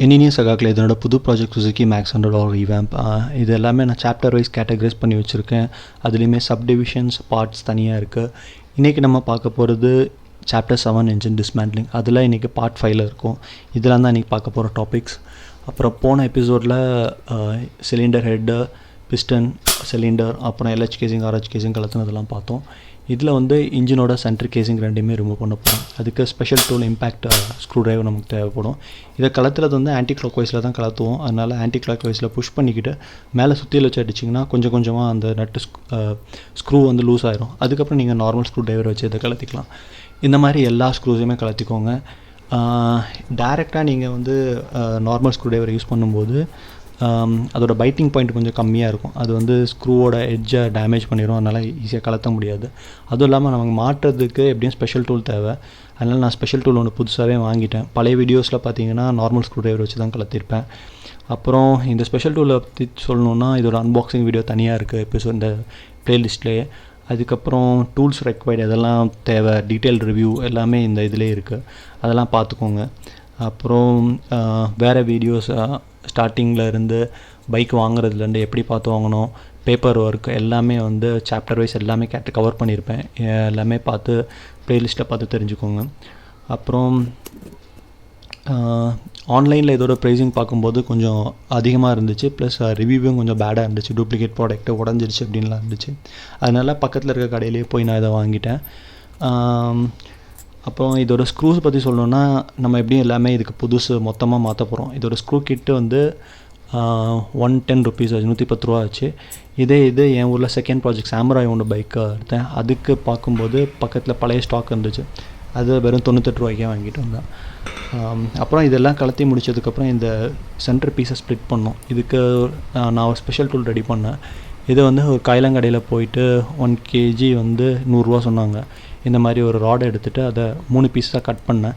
இனிய சகாக்கள், இதனோட புது ப்ராஜெக்ட் சுசுகி மேக்ஸ் 100 ரீவேம்ப். இது எல்லாமே நான் சாப்டர் வைஸ் கேட்டகரைஸ் பண்ணி வச்சுருக்கேன். அதுலேயுமே சப்டிவிஷன்ஸ் பார்ட்ஸ் தனியாக இருக்குது. இன்றைக்கி நம்ம பார்க்க போகிறது சாப்டர் 7 இன்ஜின் டிஸ்மேண்ட்லிங். அதில் இன்றைக்கி பார்ட் 5ல் இருக்கும். இதெல்லாம் தான் இன்றைக்கி பார்க்க போகிற டாபிக்ஸ். அப்புறம் போன எபிசோடில் சிலிண்டர் ஹெட்டு, பிஸ்டன், சிலிண்டர், அப்புறம் எல்ஹெச் கேசிங், ஆர்ஹெச் கேசிங் கலத்துனதெல்லாம் பார்த்தோம். இதில் வந்து இன்ஜினோட சென்ட்ரிக் கேசிங் ரெண்டுமே ரிமூவ் பண்ண போகிறோம். அதுக்கு special tool impact screw driver நமக்கு தேவைப்படும். இதை கலத்துறது வந்து ஆன்டி கிளாக் வைஸில் தான் கலத்துவோம். அதனால் ஆன்டி கிளாக் வைஸில் புஷ் பண்ணிக்கிட்டு மேலே சுற்றியில் வச்சு அடிச்சிங்கன்னா கொஞ்சம் கொஞ்சமாக அந்த நட்டு ஸ்க்ரூ வந்து லூஸ் ஆயிரும். அதுக்கப்புறம் நீங்கள் நார்மல் ஸ்க்ரூ ட்ரைவர் வச்சு இதை கலத்திக்கலாம். இந்த மாதிரி எல்லா ஸ்க்ரூஸையுமே கலத்திக்கோங்க. டைரெக்டாக நீங்கள் வந்து நார்மல் ஸ்க்ரூ ட்ரைவர் யூஸ் பண்ணும்போது அதோட பைட்டிங் பாயிண்ட் கொஞ்சம் கம்மியாக இருக்கும். அது வந்து ஸ்க்ரூவோட எட்ஜை டேமேஜ் பண்ணிடும். அதனால் ஈஸியாக கலத்த முடியாது. அதுவும் இல்லாமல் நமக்கு மாட்டுறதுக்கு எப்படியும் ஸ்பெஷல் டூல் தேவை. அதனால் நான் ஸ்பெஷல் டூல் ஒன்று புதுசாகவே வாங்கிட்டேன். பழைய வீடியோஸில் பார்த்தீங்கன்னா நார்மல் ஸ்க்ரூ ட்ரைவர் வச்சு தான் கலத்திருப்பேன். அப்புறம் இந்த ஸ்பெஷல் டூலை பற்றி சொல்லணுன்னா இதோட அன்பாக்சிங் வீடியோ தனியாக இருக்குது எபிசோட் இந்த ப்ளேலிஸ்ட்லேயே. அதுக்கப்புறம் டூல்ஸ் ரெக்வைர்டு எதெல்லாம் தேவை, டீட்டெயில் ரிவ்யூ எல்லாமே இந்த இதிலே இருக்குது. அதெல்லாம் பார்த்துக்கோங்க. அப்புறம் வேறு வீடியோஸ் ஸ்டார்டிங்கில் இருந்து பைக் வாங்குறதுலேருந்து எப்படி பார்த்து வாங்கணும், பேப்பர் ஒர்க் எல்லாமே வந்து சாப்டர் வைஸ் எல்லாமே கவர் பண்ணியிருப்பேன். எல்லாமே பார்த்து ப்ளேலிஸ்ட்டை பார்த்து தெரிஞ்சுக்கோங்க. அப்புறம் ஆன்லைனில் இதோட ப்ரைஸிங் பார்க்கும்போது கொஞ்சம் அதிகமாக இருந்துச்சு. ப்ளஸ் ரிவ்யூவும் கொஞ்சம் பேடாக இருந்துச்சு. டூப்ளிகேட் ப்ராடக்ட்டு உடஞ்சிருச்சு அப்படின்லாம் இருந்துச்சு. அதனால் பக்கத்தில் இருக்க கடையிலேயே போய் நான் இதை வாங்கிட்டேன். அப்புறம் இதோட ஸ்க்ரூஸ் பற்றி சொல்லணுன்னா நம்ம எப்படியும் எல்லாமே இதுக்கு புதுசு மொத்தமாக மாற்ற போகிறோம். இதோட ஸ்க்ரூ கிட்டு வந்து 110 ருபீஸ் ஆச்சு, 110 ரூபா ஆச்சு. இது என் ஊரில் செகண்ட் ப்ராஜெக்ட் சாம்பராய் ஒன்று பைக்கை எடுத்தேன். அதுக்கு பார்க்கும்போது பக்கத்தில் பழைய ஸ்டாக் இருந்துச்சு. அது வெறும் 98 ரூபாய்க்கே வாங்கிட்டு வந்தேன். அப்புறம் இதெல்லாம் கலத்தி முடித்ததுக்கப்புறம் இந்த சென்டர் பீஸை ஸ்ப்ளிட் பண்ணோம். இதுக்கு நான் ஒரு ஸ்பெஷல் டூல் ரெடி பண்ணேன். இது வந்து ஒரு காய்லாங்கடையில் போயிட்டு 1 kg வந்து 100 ரூபா சொன்னாங்க. இந்த மாதிரி ஒரு ராடை எடுத்துகிட்டு அதை 3 பீஸாக கட் பண்ணேன்.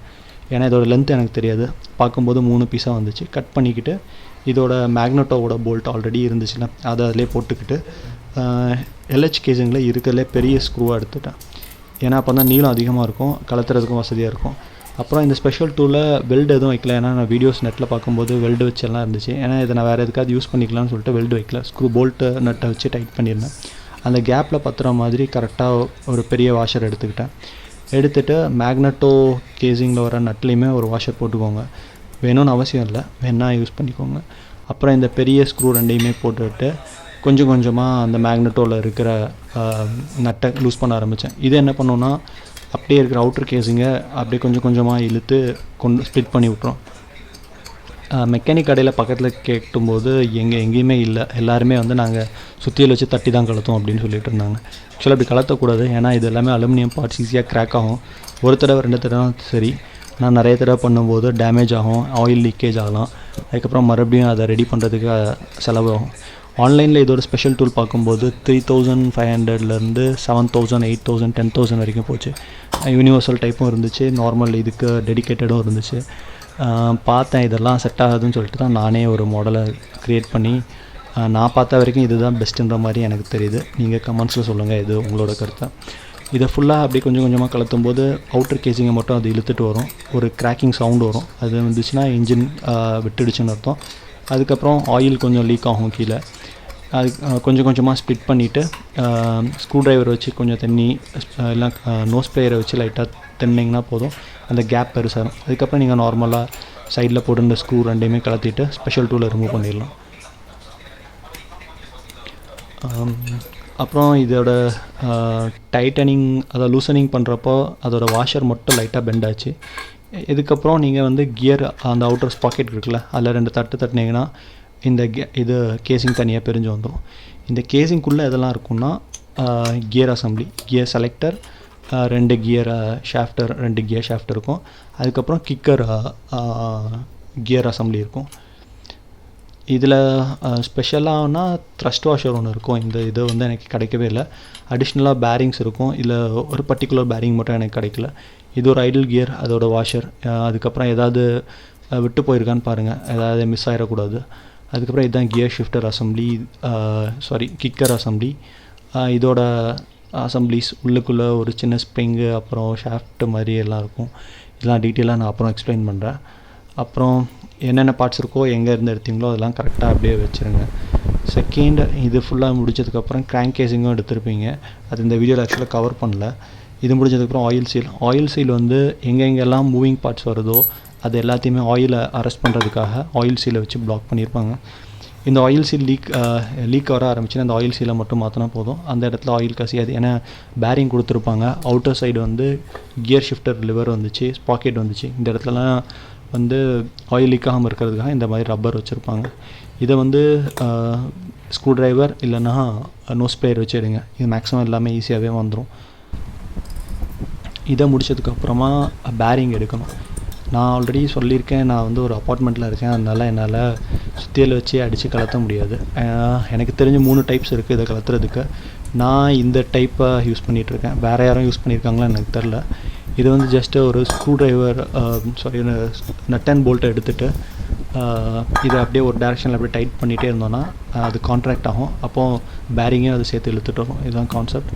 ஏன்னா இதோட லென்த் எனக்கு தெரியாது. பார்க்கும்போது 3 பீஸாக வந்துச்சு. கட் பண்ணிக்கிட்டு இதோட மேக்னட்டோவோட போல்ட் ஆல்ரெடி இருந்துச்சுன்னா அதை அதிலே போட்டுக்கிட்டு எல்ஹெச் கேசிங்கில் இருக்கிறதுலே பெரிய ஸ்க்ரூவாக எடுத்துட்டேன். ஏன்னா அப்போ தான் நீளம் அதிகமாக இருக்கும், கலத்துறதுக்கும் வசதியாக இருக்கும். அப்புறம் இந்த ஸ்பெஷல் டூலில் வெல்டு எதுவும் வைக்கல. ஏன்னா நான் வீடியோஸ் நெட்டில் பார்க்கும்போது வெல்டு வச்செல்லாம் இருந்துச்சு. ஏன்னா இதை நான் வேறு எதுக்காவது யூஸ் பண்ணிக்கலாம்னு சொல்லிட்டு வெல்டு வைக்கல. ஸ்க்ரூ போல்ட்டு நட்டை வச்சு டைட் பண்ணியிருந்தேன். அந்த கேப்பில் பத்துற மாதிரி கரெக்டாக ஒரு பெரிய வாஷர் எடுத்துகிட்டு மேக்னட்டோ கேசிங்கில் வர நட்லேயுமே ஒரு வாஷர் போட்டுக்கோங்க. வேணும்னு அவசியம் இல்லை, வேணால் யூஸ் பண்ணிக்கோங்க. அப்புறம் இந்த பெரிய ஸ்க்ரூ ரெண்டையுமே போட்டுவிட்டு கொஞ்சம் கொஞ்சமாக அந்த மேக்னட்டோவில் இருக்கிற நட்டை லூஸ் பண்ண ஆரம்பித்தேன். இது என்ன பண்ணோன்னா அப்படியே இருக்கிற அவுட்டர் கேசிங்கை அப்படியே கொஞ்சம் கொஞ்சமாக இழுத்து ஸ்ப்ளிட் பண்ணி விட்றோம். மெக்கானிக் கடையில் பக்கத்தில் கேட்டும்போது எங்கேயுமே இல்லை. எல்லாருமே வந்து நாங்கள் சுற்றியில் வச்சு தட்டி தான் கலத்தோம் அப்படின்னு சொல்லிட்டு இருந்தாங்க. ஆக்சுவலாக அப்படி கலத்தக்கூடாது. ஏன்னா இது எல்லாமே அலுமினியம் பார்ட்ஸ், ஈஸியாக கிராக் ஆகும். ஒரு தடவை 2 தடவை சரி, நான் நிறைய தடவை பண்ணும்போது டேமேஜ் ஆகும், ஆயில் லீக்கேஜ் ஆகலாம். அதுக்கப்புறம் மறுபடியும் அதை ரெடி பண்ணுறதுக்கு செலவாகும். ஆன்லைனில் இதோட ஸ்பெஷல் டூல் பார்க்கும்போது 3500லேருந்து 7000, 8000, 10,000 வரைக்கும் போச்சு. யூனிவர்சல் டைப்பும் இருந்துச்சு, நார்மல் இதுக்கு டெடிக்கேட்டடும் இருந்துச்சு. பார்த்தேன் இதெல்லாம் செட் ஆகுதுன்னு சொல்லிட்டு தான் நானே ஒரு மாடலை க்ரியேட் பண்ணி நான் பார்த்த வரைக்கும் இதுதான் பெஸ்ட்டுன்ற மாதிரி எனக்கு தெரியுது. நீங்கள் கமெண்ட்ஸில் சொல்லுங்கள் இது உங்களோட கருத்தை. இதை ஃபுல்லாக அப்படி கொஞ்சம் கொஞ்சமாக கலத்தும் போது அவுட்டர் கேசிங்கை மட்டும் அது இழுத்துட்டு வரும். ஒரு கிராக்கிங் சவுண்டு வரும். அது வந்துச்சுன்னா இன்ஜின் விட்டுடுச்சுன்னு அர்த்தம். அதுக்கப்புறம் ஆயில் கொஞ்சம் லீக் ஆகும் கீழே. அது கொஞ்சம் கொஞ்சமாக ஸ்ப்ளிட் பண்ணிவிட்டு ஸ்க்ரூ ட்ரைவர் வச்சு கொஞ்சம் தண்ணி எல்லாம் நோஸ் ப்ளேயரை வச்சு லைட்டாக தென்னிங்கன்னா போதும். அந்த கேப் பெருசாகும். அதுக்கப்புறம் நீங்கள் நார்மலாக சைடில் போட்டு இந்த ஸ்க்ரூ ரெண்டையுமே கலத்திட்டு ஸ்பெஷல் டூலை ரிமூவ் பண்ணிடலாம். அப்புறம் இதோட டைட்டனிங் அதை லூசனிங் பண்ணுறப்போ அதோட வாஷர் மட்டும் லைட்டாக பெண்ட் ஆச்சு. இதுக்கப்புறம் நீங்கள் வந்து கியர் அந்த அவுட்டர் ஸ்பாக்கெட் இருக்குல்ல, அதில் 2 தட்டினீங்கன்னா இந்த இது கேசிங் தனியாக பிரிஞ்சு வந்துடும். இந்த கேசிங்குள்ளே எதெல்லாம் இருக்குன்னா gear assembly, gear selector, 2 gear ஷாஃப்டர், 2 கியர் ஷாஃப்ட் இருக்கும். அதுக்கப்புறம் கிக்கர் கியர் அசம்பிளி இருக்கும். இதில் ஸ்பெஷலானா த்ரஸ்ட் வாஷர் ஒன்று இருக்கும். இந்த இது வந்து எனக்கு கிடைக்கவே இல்லை. அடிஷ்னலாக பேரிங்ஸ் இருக்கும். இல்லை ஒரு பர்டிகுலர் பேரிங் மட்டும் எனக்கு கிடைக்கல. இது ஒரு ஐடில் கியர், அதோட வாஷர். அதுக்கப்புறம் ஏதாவது விட்டு போயிருக்கான்னு பாருங்கள், ஏதாவது மிஸ் ஆகிடக்கூடாது. அதுக்கப்புறம் இதுதான் gear shifter assembly, kicker assembly. இதோட அசம்பிளிஸ் உள்ளுக்குள்ளே ஒரு சின்ன ஸ்ப்ரிங்கு, அப்புறம் ஷாஃப்ட் மாதிரி எல்லாம் இருக்கும். இதெல்லாம் டீட்டெயிலாக நான் அப்புறம் எக்ஸ்பிளைன் பண்ணுறேன். அப்புறம் என்னென்ன பார்ட்ஸ் இருக்கோ எங்கேருந்து எடுத்தீங்களோ அதெல்லாம் கரெக்டாக அப்படியே வச்சுருங்க. செகண்ட், இது ஃபுல்லாக முடிச்சதுக்கப்புறம் கிராங்க் கேசிங்கும் எடுத்திருப்பீங்க. அது இந்த வீடியோவில் ஆக்சுவலாக கவர் பண்ணல. இது முடிஞ்சதுக்கப்புறம் ஆயில் சீல் வந்து எங்கெங்கெல்லாம் மூவிங் பார்ட்ஸ் வருதோ அது எல்லாத்தையுமே ஆயிலை அரெஸ்ட் பண்ணுறதுக்காக ஆயில் சீலை வச்சு பிளாக் பண்ணியிருப்பாங்க. இந்த ஆயில் சீல் லீக் வர ஆரம்பிச்சுன்னா அந்த ஆயில் சீலை மட்டும் மாற்றினா போதும், அந்த இடத்துல ஆயில் கசியாது. ஏன்னா பேரிங் கொடுத்துருப்பாங்க. அவுட்டர் சைடு வந்து கியர் ஷிஃப்டர் லிவர் வந்துச்சு, ஸ்பாக்கெட் வந்துச்சு. இந்த இடத்துலலாம் வந்து ஆயில் லீக் ஆகாமல் இருக்கிறதுக்காக இந்த மாதிரி ரப்பர் வச்சுருப்பாங்க. இதை வந்து ஸ்க்ரூ ட்ரைவர் இல்லைன்னா நோஸ் ஸ்ப்ரேயர் வச்சு எடுங்க. இது மேக்ஸிமம் எல்லாமே ஈஸியாகவே வந்துடும். இதை முடிச்சதுக்கப்புறமா பேரிங் எடுக்கணும். நான் ஆல்ரெடி சொல்லியிருக்கேன், நான் வந்து ஒரு அப்பார்ட்மெண்ட்டில் இருக்கேன், அதனால் என்னால் சுத்தியல் வச்சு அடித்து கலத்த முடியாது. எனக்கு தெரிஞ்ச 3 டைப்ஸ் இருக்குது இதை கலத்துறதுக்கு. நான் இந்த டைப்பை யூஸ் பண்ணிகிட்ருக்கேன். வேறு யாரும் யூஸ் பண்ணியிருக்காங்களா எனக்கு தெரில. இது வந்து ஜஸ்ட்டு ஒரு ஸ்க்ரூ ட்ரைவர் நட் அண்ட் போல்ட்டை எடுத்துகிட்டு இதை அப்படியே ஒரு டேரெக்ஷனில் அப்படியே டைட் பண்ணிகிட்டே இருந்தோன்னா அது கான்ட்ராக்ட் ஆகும். அப்போது பேரிங்கையும் அது சேர்த்து இழுத்துட்டு வரும். இதுதான் கான்செப்ட்.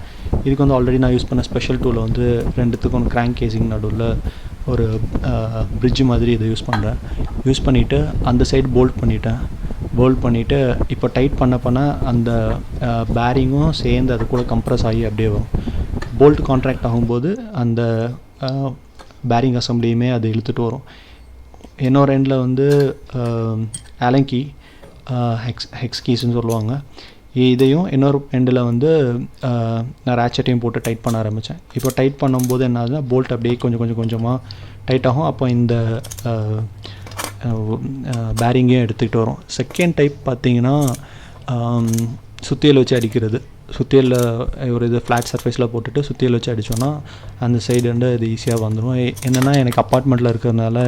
இதுக்கு வந்து ஆல்ரெடி நான் யூஸ் பண்ண ஸ்பெஷல் டூலை வந்து ரெண்டுத்துக்கும் கிராங்க் கேசிங் நடுவில் ஒரு பிரிட்ஜ் மாதிரி இதை யூஸ் பண்ணுறேன். யூஸ் பண்ணிவிட்டு அந்த சைடு போல்ட் பண்ணிவிட்டு இப்போ டைட் பண்ண அந்த பேரிங்கும் சேர்ந்து அது கூட கம்ப்ரஸ் ஆகி அப்படியே வரும். போல்ட் கான்ட்ராக்ட் ஆகும்போது அந்த பேரிங் அசம்பிளியுமே அது இழுத்துட்டு வரும். இன்னொரு எண்டில் வந்து ஆலங்கி ஹெக்ஸ் கீஸ்ன்னு சொல்லுவாங்க. இதையும் இன்னொரு எண்டில் வந்து நான் ரேச்சட்டையும் போட்டு டைட் பண்ண ஆரம்பித்தேன். இப்போ டைட் பண்ணும்போது என்ன ஆகுதுன்னா போல்ட் அப்படியே கொஞ்சமாக டைட் ஆகும். அப்போ இந்த பேரிங்கையும் எடுத்துக்கிட்டு வரும். செகண்ட் டைப் பார்த்திங்கன்னா சுத்தியல் வச்சு அடிக்கிறது. சுத்தியலில் ஒரு இது ஃப்ளாட் சர்ஃபேஸில் போட்டுட்டு சுத்தியல் வச்சு அடித்தோன்னா அந்த சைடு வந்து இது ஈஸியாக வந்துடும். என்னென்னா எனக்கு அப்பார்ட்மெண்ட்டில் இருக்கிறதுனால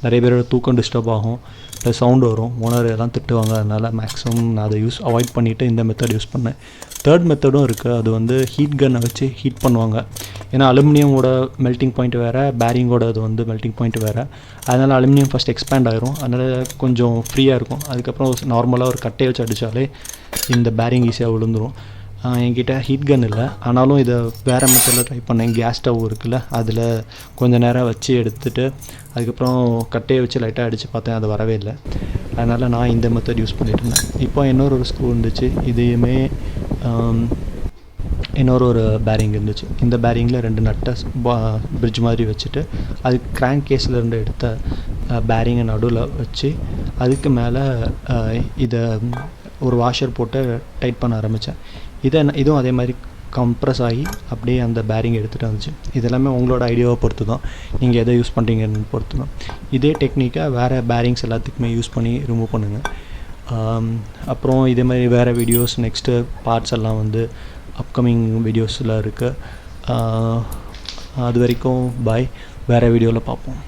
நிறைய பேரோட தூக்கம் டிஸ்டர்ப் ஆகும், ப்ளஸ் சவுண்டு வரும், ஓனர் எல்லாம் திட்டுவாங்க. அதனால் மேக்ஸிமம் நான் அதை அவாய்ட் பண்ணிவிட்டு இந்த மெத்தட் யூஸ் பண்ணேன். தேர்ட் மெத்தடும் இருக்குது. அது வந்து ஹீட் கன்னை வச்சு ஹீட் பண்ணுவாங்க. ஏன்னா அலுமினியமோட மெல்ட்டிங் பாயிண்ட் வேறு, பேரிங்கோட அது வந்து மெல்ட்டிங் பாயிண்ட் வேறு. அதனால் அலுமினியம் ஃபஸ்ட் எக்ஸ்பேண்ட் ஆகிரும். அதனால் கொஞ்சம் ஃப்ரீயாக இருக்கும். அதுக்கப்புறம் நார்மலாக ஒரு கட்டையை வச்சு அடித்தாலே இந்த பேரிங் ஈஸியாக விழுந்துடும். என்கிட்ட ஹீட் கன் இல்லை, ஆனாலும் இதை வேறு மெத்தடில் ட்ரை பண்ணேன். கேஸ் ஸ்டவ் இருக்குல்ல, அதில் கொஞ்சம் நேரம் வச்சு எடுத்துகிட்டு அதுக்கப்புறம் கட்டையை வச்சு லைட்டாக அடித்து பார்த்தேன், அது வரவே இல்லை. அதனால் நான் இந்த மெத்தட் யூஸ் பண்ணிட்டு இருந்தேன். இப்போ இன்னொரு ஸ்க்ரூ இருந்துச்சு, இதையுமே இன்னொரு பேரிங் இருந்துச்சு. இந்த பேரிங்கில் 2 நட்டை பிரிட்ஜ் மாதிரி வச்சுட்டு அது கிராங்க் கேஸ்லேருந்து எடுத்த பேரிங்கை நடுவில் வச்சு அதுக்கு மேலே இதை ஒரு வாஷர் போட்டு டைட் பண்ண ஆரம்பித்தேன். இதுவும் அதே மாதிரி கம்ப்ரஸ் ஆகி அப்படியே அந்த பேரிங் எடுத்துகிட்டு வந்துச்சு. இதெல்லாமே உங்களோட ஐடியாவை பொறுத்து தான், நீங்கள் எதை யூஸ் பண்ணுறீங்கன்னு பொறுத்து தான். இதே டெக்னிக்கை வேறு பேரிங்ஸ் எல்லாத்துக்குமே யூஸ் பண்ணி ரிமூவ் பண்ணுங்கள். அப்புறம் இதே மாதிரி வேறு வீடியோஸ் நெக்ஸ்ட்டு பார்ட்ஸ் எல்லாம் வந்து அப்கமிங் வீடியோஸில் இருக்குது. அது வரைக்கும் பாய். வேறு வீடியோவில் பார்ப்போம்.